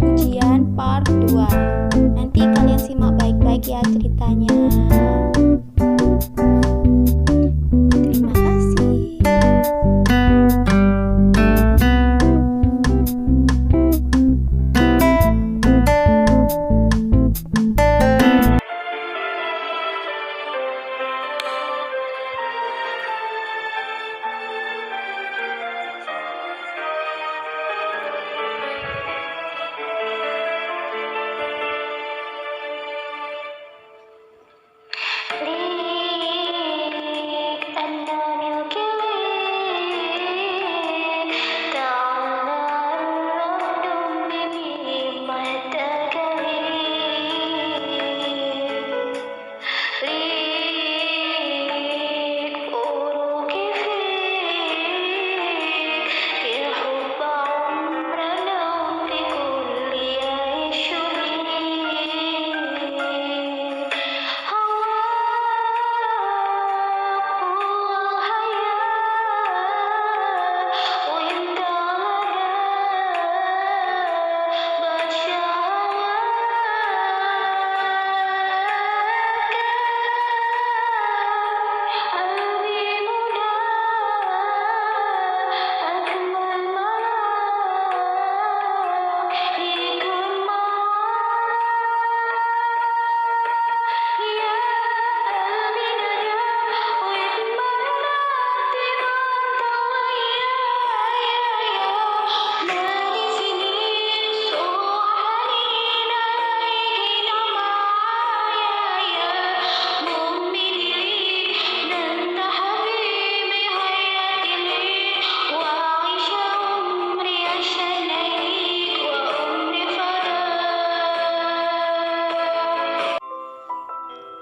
ujian part 2. Nanti kalian simak baik-baik ya ceritanya. Terima kasih.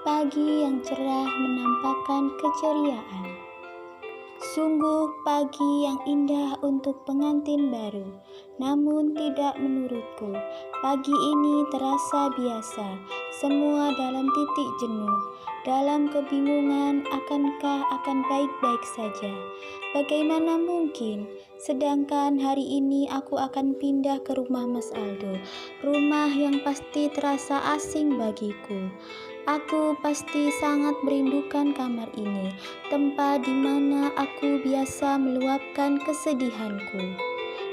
Pagi yang cerah menampakkan keceriaan. Sungguh pagi yang indah untuk pengantin baru. Namun tidak menurutku. Pagi ini terasa biasa. Semua dalam titik jenuh. Dalam kebingungan, akankah akan baik-baik saja? Bagaimana mungkin? Sedangkan hari ini aku akan pindah ke rumah Mas Aldo. Rumah yang pasti terasa asing bagiku. Aku pasti sangat merindukan kamar ini, tempat di mana aku biasa meluapkan kesedihanku.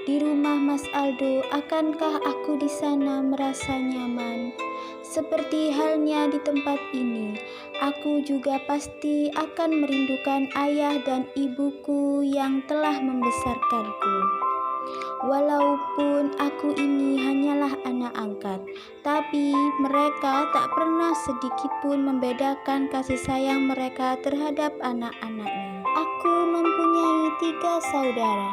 Di rumah Mas Aldo, akankah aku di sana merasa nyaman? Seperti halnya di tempat ini, aku juga pasti akan merindukan ayah dan ibuku yang telah membesarkanku. Walaupun aku ini hanyalah anak angkat, tapi mereka tak pernah sedikit pun membedakan kasih sayang mereka terhadap anak-anaknya. Aku mempunyai 3 saudara.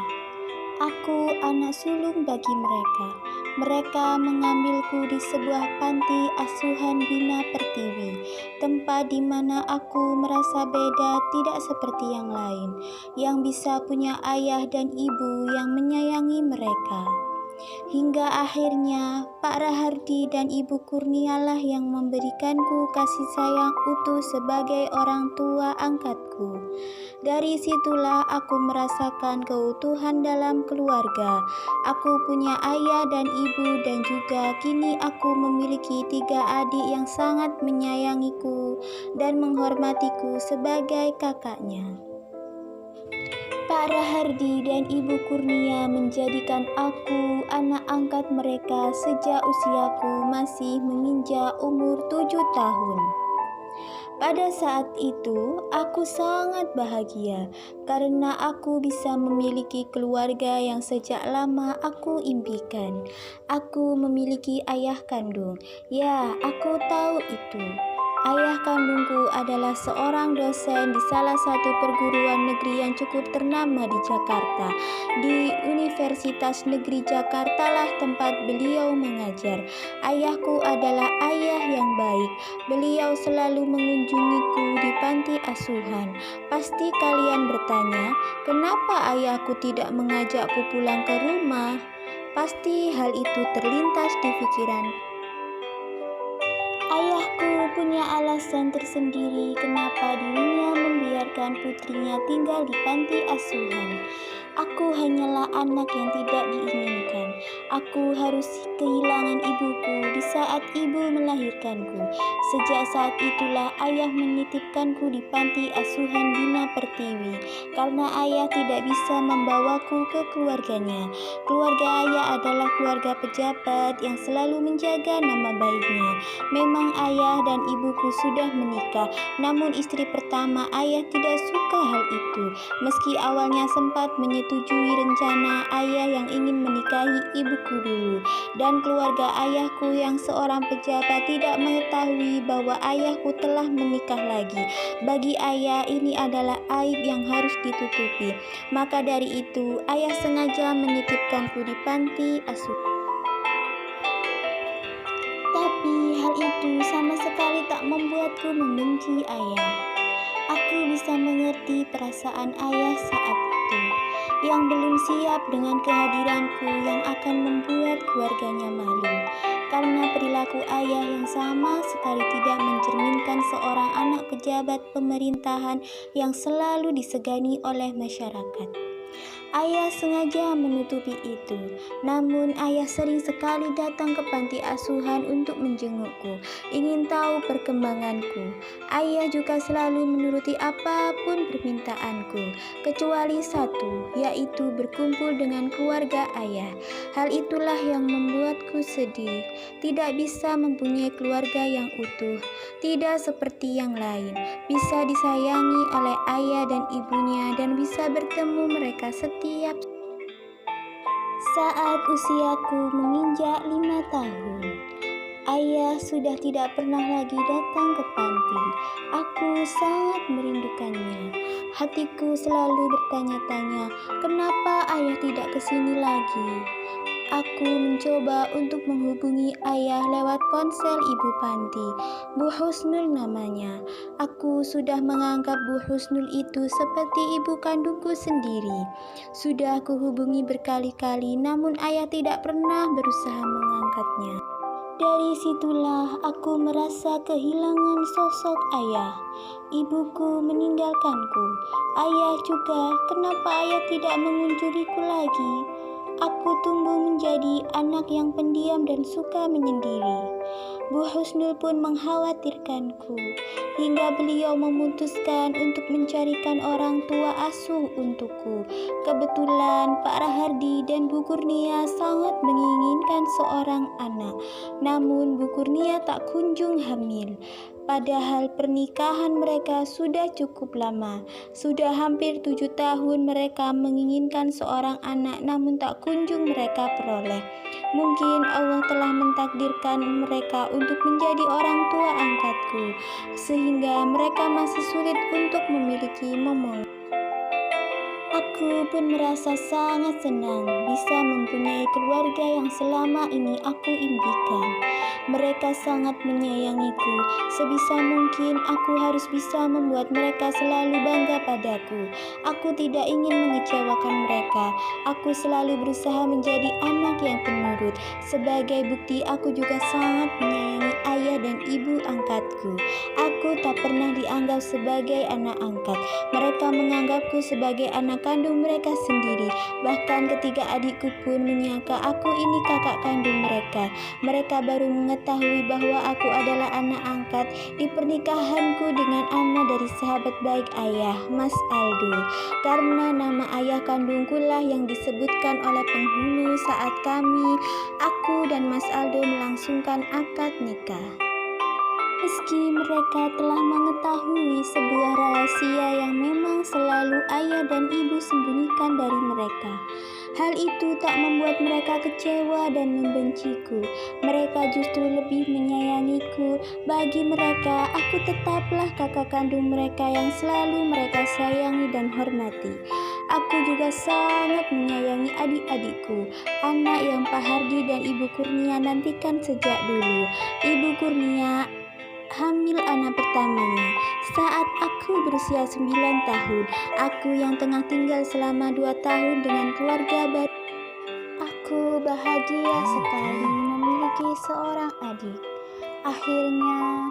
Aku anak sulung bagi mereka. Mereka mengambilku di sebuah panti asuhan Bina Pertiwi, tempat di mana aku merasa beda, tidak seperti yang lain, yang bisa punya ayah dan ibu yang menyayangi mereka. Hingga akhirnya Pak Rahardi dan Ibu Kurnialah yang memberikanku kasih sayang utuh sebagai orang tua angkatku. Dari situlah aku merasakan keutuhan dalam keluarga. Aku punya ayah dan ibu dan juga kini aku memiliki 3 adik yang sangat menyayangiku dan menghormatiku sebagai kakaknya. Pak Rahardi dan Ibu Kurnia menjadikan aku anak angkat mereka sejak usiaku masih menginjak umur 7 tahun. Pada saat itu, aku sangat bahagia karena aku bisa memiliki keluarga yang sejak lama aku impikan. Aku memiliki ayah kandung. Ya, aku tahu itu. Ayah kandungku adalah seorang dosen di salah satu perguruan negeri yang cukup ternama di Jakarta. Di Universitas Negeri Jakarta lah tempat beliau mengajar. Ayahku adalah ayah yang baik. Beliau selalu mengunjungiku di panti asuhan. Pasti kalian bertanya, kenapa ayahku tidak mengajakku pulang ke rumah? Pasti hal itu terlintas di pikiran. Ayahku punya alasan tersendiri kenapa dirinya membiarkan putrinya tinggal di panti asuhan. Aku hanyalah anak yang tidak diinginkan. Aku harus kehilangan ibuku di saat ibu melahirkanku. Sejak saat itulah ayah menitipkanku di panti asuhan Bina Pertiwi karena ayah tidak bisa membawaku ke keluarganya. Keluarga ayah adalah keluarga pejabat yang selalu menjaga nama baiknya. Memang ayah dan ibuku sudah menikah, namun istri pertama ayah tidak suka hal itu. Meski awalnya sempat menyetujui rencana ayah yang ingin menikahi ibuku dulu, dan keluarga ayahku yang seorang pejabat tidak mengetahui bahwa ayahku telah menikah lagi. Bagi ayah ini adalah aib yang harus ditutupi. Maka dari itu ayah sengaja menitipkanku di panti asuhan. Tapi hal itu sama sekali tak membuatku membenci ayah. Aku bisa mengerti perasaan ayah saat itu, yang belum siap dengan kehadiranku yang akan membuat keluarganya malu. Karena perilaku ayah yang sama sekali tidak mencerminkan seorang anak pejabat pemerintahan yang selalu disegani oleh masyarakat. Ayah sengaja menutupi itu, namun ayah sering sekali datang ke panti asuhan untuk menjengukku, ingin tahu perkembanganku. Ayah juga selalu menuruti apapun permintaanku, kecuali satu, yaitu berkumpul dengan keluarga ayah. Hal itulah yang membuatku sedih, tidak bisa mempunyai keluarga yang utuh, tidak seperti yang lain, bisa disayangi oleh ayah dan ibunya dan bisa bertemu mereka setiap saat usiaku menginjak 5 tahun. Ayah sudah tidak pernah lagi datang ke panti. Aku sangat merindukannya. Hatiku selalu bertanya-tanya, kenapa ayah tidak kesini lagi? Aku mencoba untuk menghubungi ayah lewat ponsel ibu panti, Bu Husnul namanya. Aku sudah menganggap Bu Husnul itu seperti ibu kandungku sendiri. Sudah kuhubungi berkali-kali, namun ayah tidak pernah berusaha mengangkatnya. Dari situlah aku merasa kehilangan sosok ayah. Ibuku meninggalkanku. Ayah juga, kenapa ayah tidak mengunjungiku lagi? Aku tumbuh menjadi anak yang pendiam dan suka menyendiri. Bu Husnul pun mengkhawatirkanku, hingga beliau memutuskan untuk mencarikan orang tua asuh untukku. Kebetulan Pak Rahardi dan Bu Kurnia sangat menginginkan seorang anak, namun Bu Kurnia tak kunjung hamil. Padahal pernikahan mereka sudah cukup lama. Sudah hampir 7 tahun mereka menginginkan seorang anak, namun tak kunjung mereka peroleh. Mungkin Allah telah mentakdirkan mereka untuk menjadi orang tua angkatku, sehingga mereka masih sulit untuk memiliki momongan. Aku pun merasa sangat senang bisa mempunyai keluarga yang selama ini aku impikan. Mereka sangat menyayangiku. Sebisa mungkin aku harus bisa membuat mereka selalu bangga padaku. Aku tidak ingin mengecewakan mereka. Aku selalu berusaha menjadi anak yang penurut. Sebagai bukti aku juga sangat menyayangi ayah dan ibu angkatku. Aku tak pernah dianggap sebagai anak angkat. Mereka menganggapku sebagai anak kandung mereka sendiri. Bahkan ketiga adikku pun menyangka aku ini kakak kandung mereka. Mereka baru mengetahui bahwa aku adalah anak angkat di pernikahanku dengan anak dari sahabat baik ayah, Mas Aldo. Karena nama ayah kandungku lah yang disebutkan oleh penghulu saat aku dan Mas Aldo melangsungkan akad nikah. Meski mereka telah mengetahui sebuah rahasia yang memang selalu ayah dan ibu sembunyikan dari mereka, hal itu tak membuat mereka kecewa dan membenciku. Mereka justru lebih menyayangiku. Bagi mereka, aku tetaplah kakak kandung mereka yang selalu mereka sayangi dan hormati. Aku juga sangat menyayangi adik-adikku, anak yang Pak Hardi dan Ibu Kurnia nantikan sejak dulu. Ibu Kurnia hamil anak pertamanya saat aku berusia 9 tahun. Aku yang tengah tinggal selama 2 tahun dengan keluarga baru. Aku bahagia sekali memiliki seorang adik. Akhirnya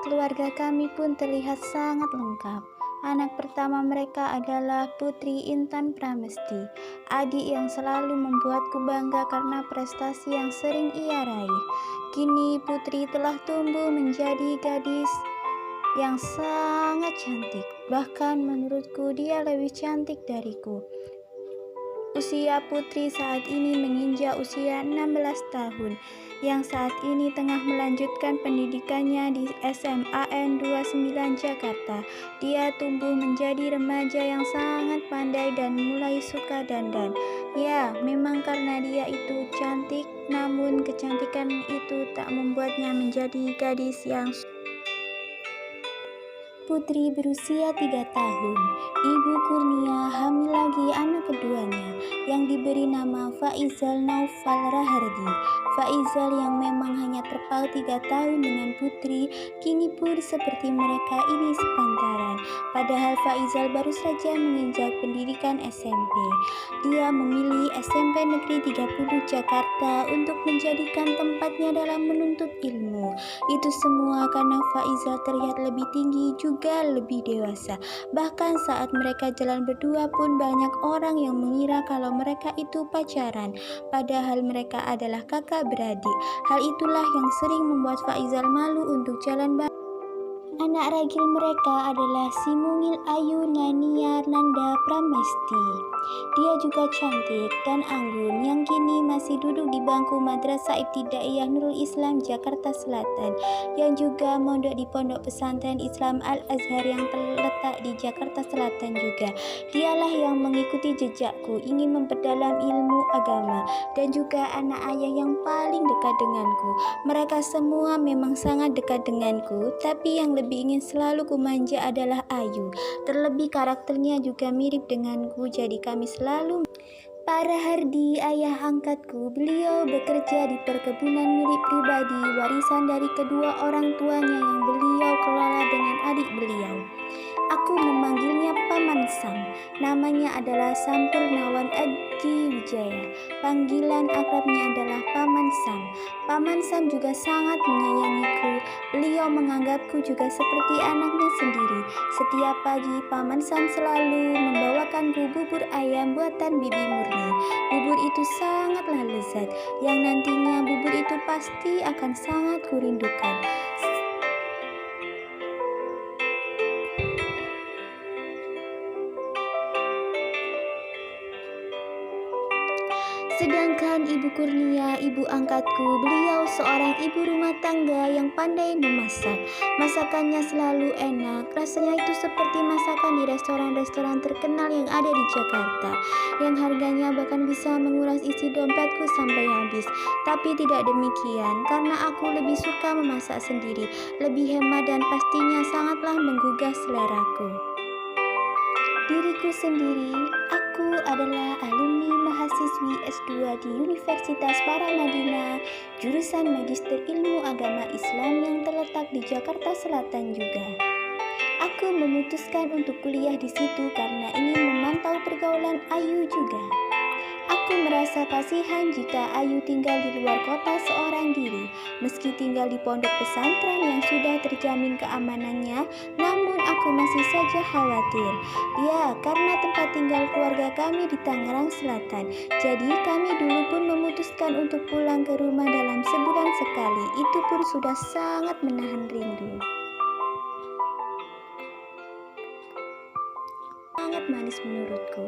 keluarga kami pun terlihat sangat lengkap. Anak pertama mereka adalah Putri Intan Pramesti, adik yang selalu membuatku bangga karena prestasi yang sering ia raih. Kini Putri telah tumbuh menjadi gadis yang sangat cantik. Bahkan menurutku dia lebih cantik dariku. Usia Putri saat ini menginjak usia 16 tahun, yang saat ini tengah melanjutkan pendidikannya di SMAN 29 Jakarta. Dia tumbuh menjadi remaja yang sangat pandai dan mulai suka dandan. Ya, memang karena dia itu cantik, namun kecantikan itu tak membuatnya menjadi gadis yang Putri berusia 3 tahun. Ibu Kurnia hamil lagi anak keduanya yang diberi nama Faizal Naufal Rahardi. Faizal yang memang hanya terpaut 3 tahun dengan Putri, kini pun seperti mereka ini sepantaran. Padahal Faizal baru saja menginjak pendidikan SMP. Dia memilih SMP Negeri 30 Jakarta untuk menjadikan tempatnya dalam menuntut ilmu. Itu semua karena Faizal terlihat lebih tinggi juga lebih dewasa. Bahkan saat mereka jalan berdua pun banyak orang yang mengira kalau mereka itu pacaran, padahal mereka adalah kakak beradik. Hal itulah yang sering membuat Faizal malu untuk jalan bareng. Anak ragil mereka adalah si mungil Ayu Nania Nanda Pramesti. Dia juga cantik dan anggun yang kini masih duduk di bangku Madrasah Ibtidaiyah Nurul Islam Jakarta Selatan, yang juga mondok di Pondok Pesantren Islam Al-Azhar yang terletak di Jakarta Selatan juga. Dialah yang mengikuti jejakku, ingin memperdalam ilmu agama, dan juga anak ayah yang paling dekat denganku. Mereka semua memang sangat dekat denganku, tapi yang lebih ingin selalu kumanja adalah Ayu. Terlebih karakternya juga mirip denganku, jadi kami selalu. Pak Rahardi, ayah angkatku, beliau bekerja di perkebunan milik pribadi warisan dari kedua orang tuanya yang beliau kelola dengan adik beliau. Aku memanggilnya Paman Sam. Namanya adalah Sampurnawan Aji Wijaya. Panggilan akrabnya adalah Paman Sam. Paman Sam juga sangat menyayangiku. Beliau menganggapku juga seperti anaknya sendiri. Setiap pagi Paman Sam selalu membawakanku bubur ayam buatan Bibi Murni. Bubur itu sangatlah lezat, yang nantinya bubur itu pasti akan sangat kurindukan. Sedangkan Ibu Kurnia, ibu angkatku, beliau seorang ibu rumah tangga yang pandai memasak. Masakannya selalu enak, rasanya itu seperti masakan di restoran-restoran terkenal yang ada di Jakarta, yang harganya bahkan bisa menguras isi dompetku sampai habis. Tapi tidak demikian, karena aku lebih suka memasak sendiri, lebih hemat dan pastinya sangatlah menggugah seleraku. Diriku sendiri, aku adalah alumni mahasiswi S2 di Universitas Paramadina, jurusan Magister Ilmu Agama Islam yang terletak di Jakarta Selatan juga. Aku memutuskan untuk kuliah di situ karena ingin memantau pergaulan Ayu juga. Aku merasa kasihan jika Ayu tinggal di luar kota seorang diri. Meski tinggal di pondok pesantren yang sudah terjamin keamanannya, namun aku masih saja khawatir. Ya, karena tempat tinggal keluarga kami di Tangerang Selatan. Jadi kami dulu pun memutuskan untuk pulang ke rumah dalam sebulan sekali. Itu pun sudah sangat menahan rindu. Sangat manis menurutku.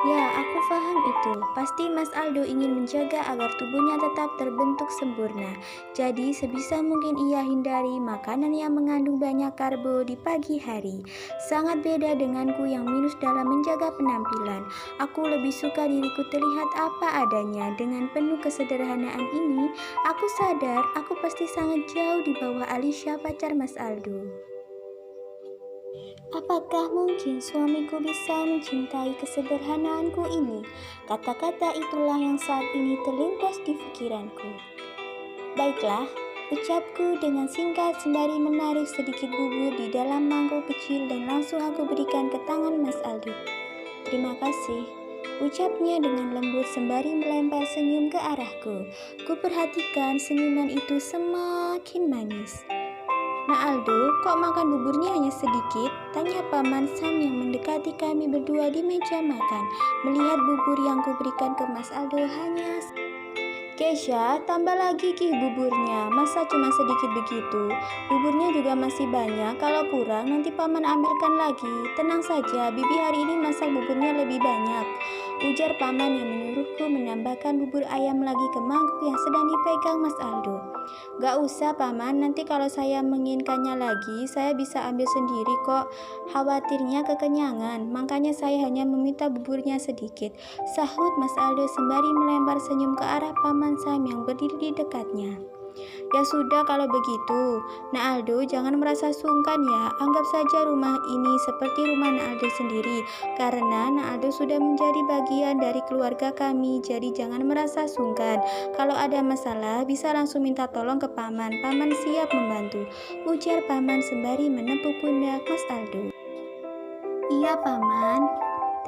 Ya, aku paham itu. Pasti Mas Aldo ingin menjaga agar tubuhnya tetap terbentuk sempurna. Jadi sebisa mungkin ia hindari makanan yang mengandung banyak karbo di pagi hari. Sangat beda denganku yang minus dalam menjaga penampilan. Aku lebih suka diriku terlihat apa adanya. Dengan penuh kesederhanaan ini, aku sadar aku pasti sangat jauh di bawah Alicia, pacar Mas Aldo. Apakah mungkin suamiku bisa mencintai kesederhanaanku ini? Kata-kata itulah yang saat ini terlintas di pikiranku. Baiklah, ucapku dengan singkat sembari menarik sedikit bubur di dalam mangkok kecil dan langsung aku berikan ke tangan Mas Aldo. Terima kasih, ucapnya dengan lembut sembari melempar senyum ke arahku. Ku perhatikan senyuman itu semakin manis. Nah Aldo, kok makan buburnya hanya sedikit? Tanya Paman Sam yang mendekati kami berdua di meja makan. Melihat bubur yang kuberikan ke Mas Aldo hanya Kesha, tambah lagi buburnya. Masa cuma sedikit begitu? Buburnya juga masih banyak. Kalau kurang, nanti paman ambilkan lagi. Tenang saja, bibi hari ini masak buburnya lebih banyak. Ujar paman yang menyuruhku menambahkan bubur ayam lagi ke mangkuk yang sedang dipegang Mas Aldo. Gak usah paman, nanti kalau saya menginginkannya lagi, saya bisa ambil sendiri kok. Khawatirnya kekenyangan, makanya saya hanya meminta buburnya sedikit. Sahut Mas Aldo sembari melempar senyum ke arah paman Sam yang berdiri di dekatnya. Ya sudah kalau begitu, Nak Aldo jangan merasa sungkan ya, anggap saja rumah ini seperti rumah Nak Aldo sendiri, karena Nak Aldo sudah menjadi bagian dari keluarga kami, jadi jangan merasa sungkan. Kalau ada masalah bisa langsung minta tolong ke paman siap membantu, ujar paman sembari menepuk pundak Mas Aldo. Iya paman,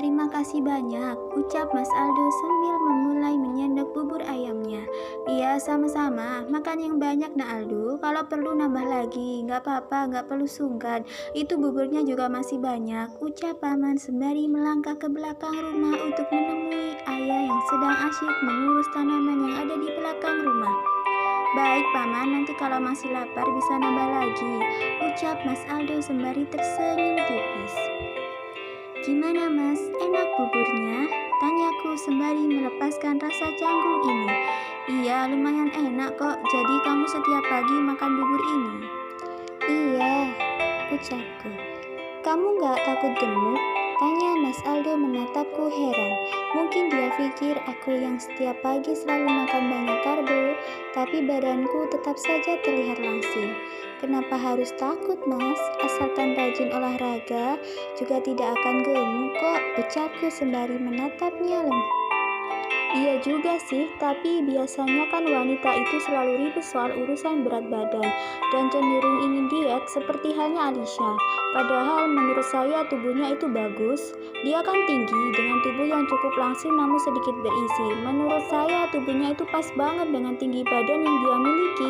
terima kasih banyak, ucap Mas Aldo sambil memulai menyendok bubur ayamnya. Iya sama-sama, makan yang banyak Nak Aldo, kalau perlu nambah lagi, nggak apa-apa, nggak perlu sungkan, itu buburnya juga masih banyak, ucap paman sembari melangkah ke belakang rumah untuk menemui ayah yang sedang asyik mengurus tanaman yang ada di belakang rumah. Baik paman, nanti kalau masih lapar bisa nambah lagi, ucap Mas Aldo sembari tersenyum tipis. Gimana mas, enak buburnya? Tanyaku sembari melepaskan rasa canggung ini. Iya, lumayan enak kok, jadi kamu setiap pagi makan bubur ini? Iya, ucapku. Kamu gak takut gemuk? Tanya Mas Aldo menatapku heran. Mungkin dia pikir aku yang setiap pagi selalu makan banyak karbo, tapi badanku tetap saja terlihat langsing. Kenapa harus takut mas? Asalkan rajin olahraga, juga tidak akan gemuk kok, ucapku sembari menatapnya lembut. Iya juga sih, tapi biasanya kan wanita itu selalu ribet soal urusan berat badan dan cenderung ingin diet seperti halnya Alisha. Padahal menurut saya tubuhnya itu bagus. Dia kan tinggi dengan tubuh yang cukup langsing namun sedikit berisi. Menurut saya tubuhnya itu pas banget dengan tinggi badan yang dia miliki.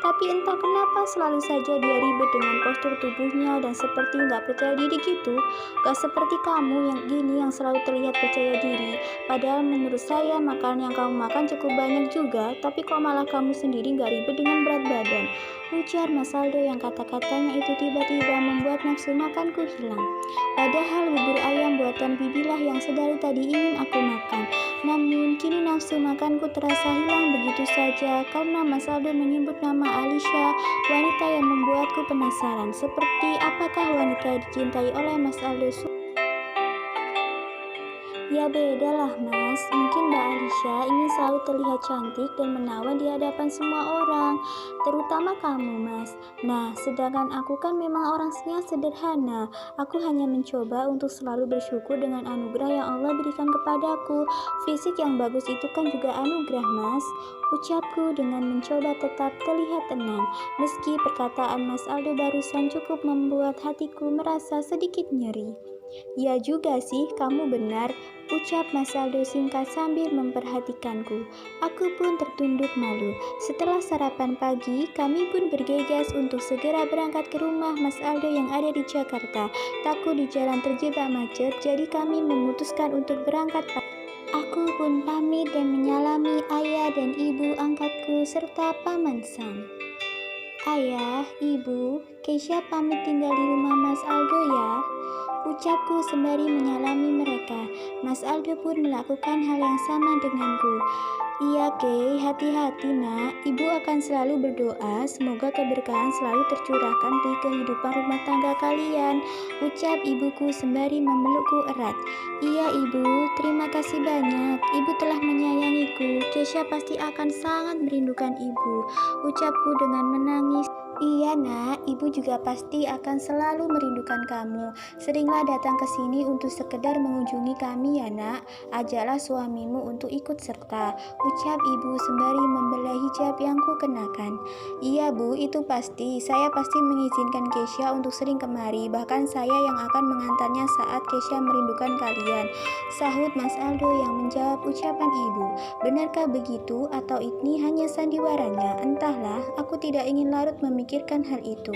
Tapi entah kenapa selalu saja dia ribet dengan postur tubuhnya dan seperti nggak percaya diri gitu. Gak seperti kamu yang gini yang selalu terlihat percaya diri. Padahal menurut saya makanan yang kamu makan cukup banyak juga, tapi kok malah kamu sendiri gak ribet dengan berat badan, ujar Mas Aldo yang kata-katanya itu tiba-tiba membuat nafsu makanku hilang. Padahal bubur ayam buatan bibilah yang sedari tadi ingin aku makan, namun kini nafsu makanku terasa hilang begitu saja karena Mas Aldo menyebut nama Alisha, wanita yang membuatku penasaran seperti apakah wanita dicintai oleh Mas Aldo. Ya beda lah mas, mungkin Mbak Alisha ingin selalu terlihat cantik dan menawan di hadapan semua orang, terutama kamu mas. Nah, sedangkan aku kan memang orangnya sederhana. Aku hanya mencoba untuk selalu bersyukur dengan anugerah yang Allah berikan kepadaku. Fisik yang bagus itu kan juga anugerah mas, ucapku dengan mencoba tetap terlihat tenang. Meski perkataan Mas Aldo barusan cukup membuat hatiku merasa sedikit nyeri. Ya juga sih, kamu benar, ucap Mas Aldo singkat sambil memperhatikanku. Aku pun tertunduk malu. Setelah sarapan pagi, kami pun bergegas untuk segera berangkat ke rumah Mas Aldo yang ada di Jakarta. Takut di jalan terjebak macet, jadi kami memutuskan untuk berangkat pagi. Aku pun pamit dan menyalami ayah dan ibu angkatku serta paman Sam. Ayah, ibu, Kesha pamit tinggal di rumah Mas Aldo ya, ucapku sembari menyalami mereka. Mas Aldo pun melakukan hal yang sama denganku. Iya Kay, hati-hati nak, ibu akan selalu berdoa semoga keberkahan selalu tercurahkan di kehidupan rumah tangga kalian, ucap ibuku sembari memelukku erat. Iya ibu, terima kasih banyak, ibu telah menyayangiku, Kesha pasti akan sangat merindukan ibu, ucapku dengan menangis. Iya nak, ibu juga pasti akan selalu merindukan kamu. Seringlah datang ke sini untuk sekedar mengunjungi kami ya nak. Ajaklah suamimu untuk ikut serta, ucap ibu sembari membelah hijab yang kukenakan. Iya bu, itu pasti. Saya pasti mengizinkan Kesha untuk sering kemari. Bahkan saya yang akan mengantarnya saat Kesha merindukan kalian, sahut Mas Aldo yang menjawab ucapan ibu. Benarkah begitu atau ini hanya sandiwaranya? Entahlah, aku tidak ingin larut memikirkan hal itu.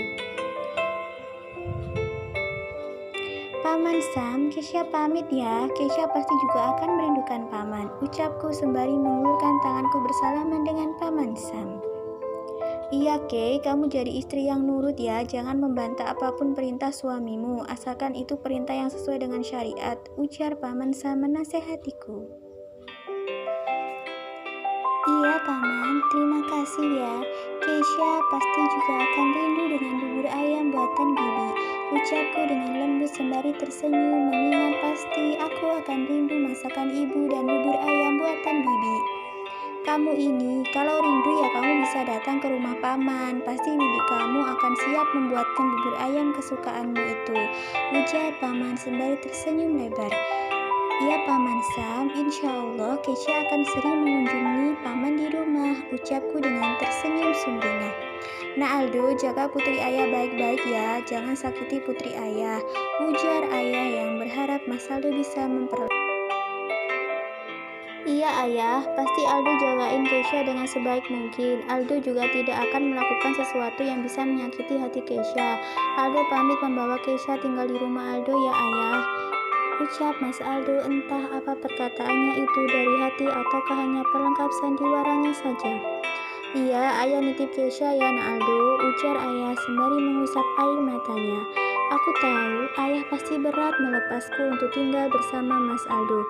Paman Sam, Keisha pamit ya. Keisha pasti juga akan merindukan paman, ucapku sembari mengulurkan tanganku bersalaman dengan Paman Sam. Iya Kay, kamu jadi istri yang nurut ya, jangan membantah apapun perintah suamimu, asalkan itu perintah yang sesuai dengan syariat, ujar Paman Sam menasehatiku. Iya Paman, terima kasih ya. Keisha pasti juga akan rindu dengan bubur ayam buatan Bibi, ucapku dengan lembut sembari tersenyum mengingat pasti aku akan rindu masakan ibu dan bubur ayam buatan Bibi. Kamu ini, kalau rindu ya kamu bisa datang ke rumah paman. Pasti bibi kamu akan siap membuatkan bubur ayam kesukaanmu itu, ujar paman sembari tersenyum lebar. Ya Paman Sam, insya Allah Keisha akan sering mengunjungi paman di rumah, ucapku dengan tersenyum sumringah. Nah Aldo, jaga putri ayah baik-baik ya, jangan sakiti putri ayah, ujar ayah yang berharap Mas Aldo bisa memperlakukan. Iya ayah, pasti Aldo jagain Keisha dengan sebaik mungkin. Aldo juga tidak akan melakukan sesuatu yang bisa menyakiti hati Keisha. Aldo pamit membawa Keisha tinggal di rumah Aldo ya ayah, ucap Mas Aldo. Entah apa perkataannya itu dari hati ataukah hanya pelengkap sandiwaranya saja. Iya, ayah nitip Keisha ya nak Aldo, ujar ayah sembari mengusap air matanya. Aku tahu ayah pasti berat melepasku untuk tinggal bersama Mas Aldo.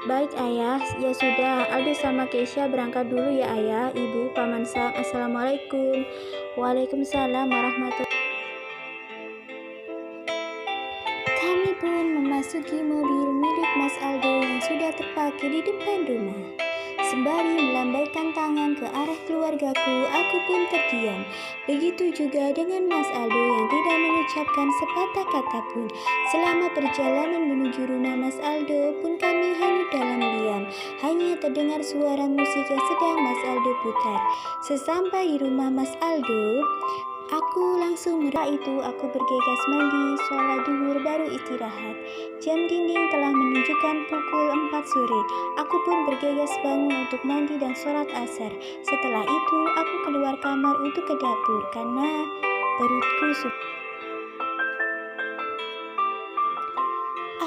Baik ayah, ya sudah, Aldo sama Keisha berangkat dulu ya ayah, ibu, Paman Sam. Assalamualaikum. Waalaikumsalam warahmatullahi. Kami pun memasuki mobil milik Mas Aldo yang sudah terparkir di depan rumah. Sembari melambaikan tangan ke arah keluargaku, aku pun terdiam. Begitu juga dengan Mas Aldo yang tidak mengucapkan sepatah kata pun. Selama perjalanan menuju rumah Mas Aldo pun kami hanyut dalam diam. Hanya terdengar suara musik yang sedang Mas Aldo putar. Sesampai di rumah Mas Aldo, aku langsung itu aku bergegas mandi, sholat duhur baru istirahat. Jam dinding telah menunjukkan pukul 4 sore. Aku pun bergegas bangun untuk mandi dan sholat asar. Setelah itu aku keluar kamar untuk ke dapur karena perutku sudah.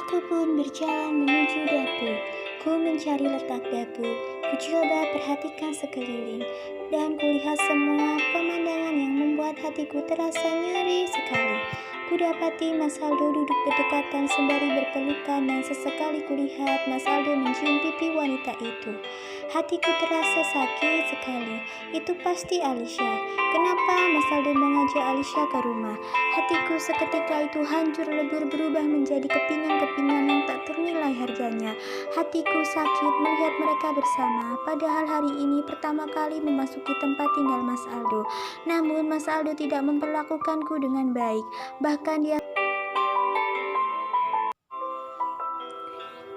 Aku pun berjalan menuju dapur. Ku mencari letak dapur. Ku coba perhatikan sekeliling dan kulihat semua pemandangan yang membuat hatiku terasa nyeri sekali. Kudapati Mas Aldo duduk berdekatan sembari berpelukan dan sesekali kulihat Mas Aldo mencium pipi wanita itu. Hatiku terasa sakit sekali. Itu pasti Alicia. Kenapa Mas Aldo mengajak Alicia ke rumah? Hatiku seketika itu hancur lebur berubah menjadi kepingan-kepingan yang tak ternilai harganya. Hatiku sakit melihat mereka bersama. Padahal hari ini pertama kali memasuki tempat tinggal Mas Aldo. Namun Mas Aldo tidak memperlakukanku dengan baik. Bahkan dia.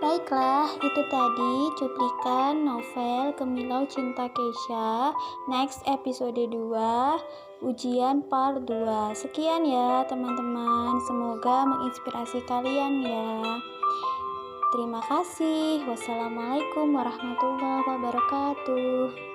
Baiklah, itu tadi cuplikan novel Kemilau Cinta Keisha. Next episode 2, ujian part 2. Sekian ya teman-teman, semoga menginspirasi kalian ya. Terima kasih. Wassalamualaikum warahmatullahi wabarakatuh.